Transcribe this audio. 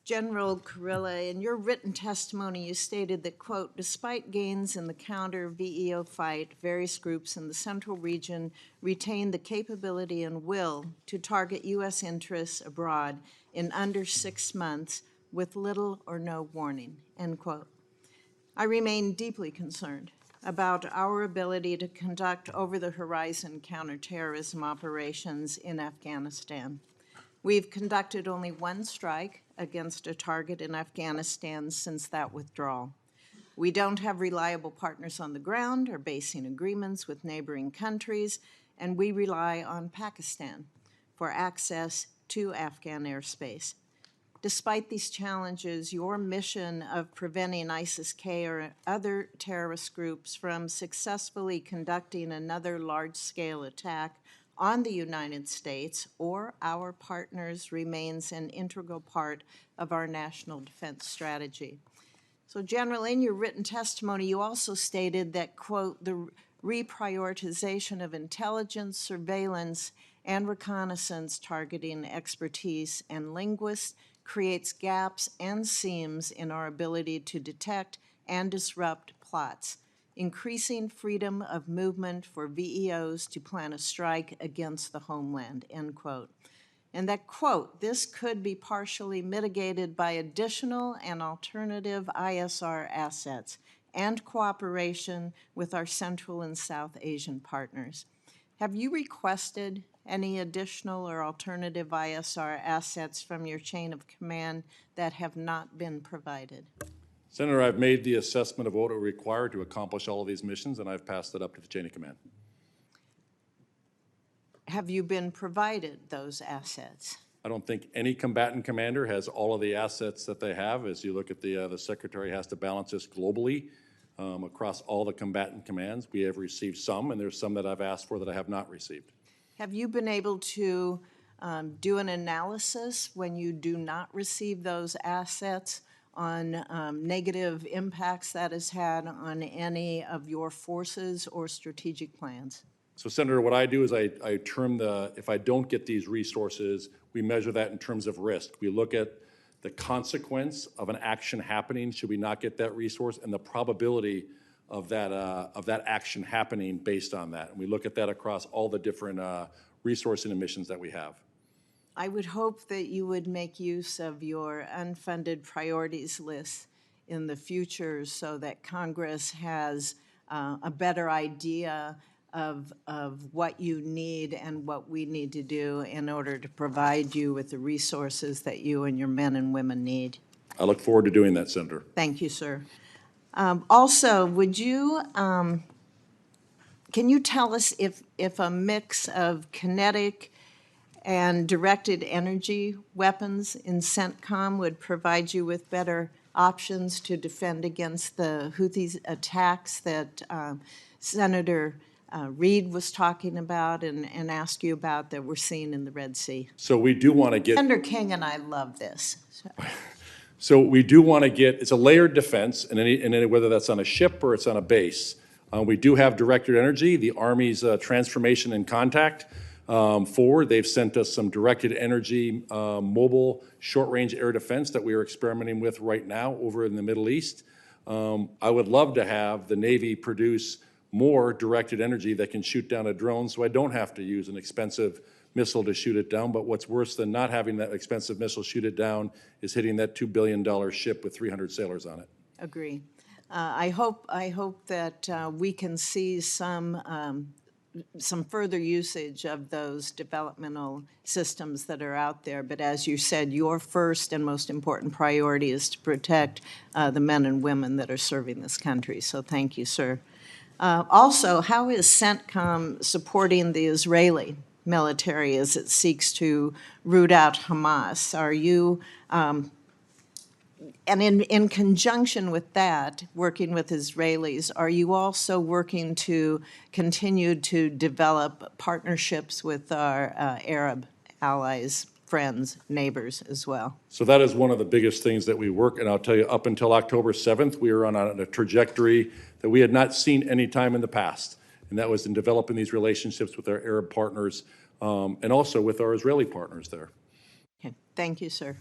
General Kurilla, in your written testimony, you stated that, quote, despite gains in the counter-VEO fight, various groups in the central region retain the capability and will to target U.S. interests abroad in under 6 months with little or no warning, end quote. I remain deeply concerned about our ability to conduct over-the-horizon counterterrorism operations in Afghanistan. We've conducted only one strike against a target in Afghanistan since that withdrawal. We don't have reliable partners on the ground or basing agreements with neighboring countries, and we rely on Pakistan for access to Afghan airspace. Despite these challenges, your mission of preventing ISIS-K or other terrorist groups from successfully conducting another large-scale attack on the United States or our partners remains an integral part of our national defense strategy. So, General, in your written testimony, you also stated that, quote, the reprioritization of intelligence, surveillance, and reconnaissance targeting expertise and linguists creates gaps and seams in our ability to detect and disrupt plots, increasing freedom of movement for VEOs to plan a strike against the homeland, end quote. And that, quote, this could be partially mitigated by additional and alternative ISR assets and cooperation with our Central and South Asian partners. Have you requested any additional or alternative ISR assets from your chain of command that have not been provided? Senator, I've made the assessment of what are required to accomplish all of these missions, and I've passed it up to the chain of command. Have you been provided those assets? I don't think any combatant commander has all of the assets that they have. As you look at the Secretary has to balance this globally across all the combatant commands. We have received some, and there's some that I've asked for that I have not received. Have you been able to do an analysis when you do not receive those assets on negative impacts that has had on any of your forces or strategic plans? So, Senator, what I do is I term if I don't get these resources, we measure that in terms of risk. We look at the consequence of an action happening should we not get that resource and the probability of that action happening based on that. And we look at that across all the different resourcing and missions that we have. I would hope that you would make use of your unfunded priorities list in the future so that Congress has a better idea of what you need and what we need to do in order to provide you with the resources that you and your men and women need. I look forward to doing that, Senator. Thank you, sir. Also, would you, can you tell us if a mix of kinetic and directed energy weapons in CENTCOM would provide you with better options to defend against the Houthis attacks that Senator Reid was talking about and asked you about that we're seeing in the Red Sea? So we do want to get... Senator King and I love this. So we do want to get, it's a layered defense, and whether that's on a ship or it's on a base. We do have directed energy, the Army's transformation and contact forward. They've sent us some directed energy mobile short-range air defense that we are experimenting with right now over in the Middle East. I would love to have the Navy produce more directed energy that can shoot down a drone so I don't have to use an expensive missile to shoot it down. But what's worse than not having that expensive missile shoot it down is hitting that $2 billion ship with 300 sailors on it. Agree. I hope that we can see some further usage of those developmental systems that are out there. But as you said, your first and most important priority is to protect the men and women that are serving this country. So thank you, sir. Also, how is CENTCOM supporting the Israeli military as it seeks to root out Hamas? Are you, and in conjunction with that, working with Israelis, are you also working to continue to develop partnerships with our Arab allies, friends, neighbors as well? So that is one of the biggest things that we work, and I'll tell you, up until October 7th, we were on a trajectory that we had not seen any time in the past, and that was in developing these relationships with our Arab partners and also with our Israeli partners there. Okay. Thank you, sir.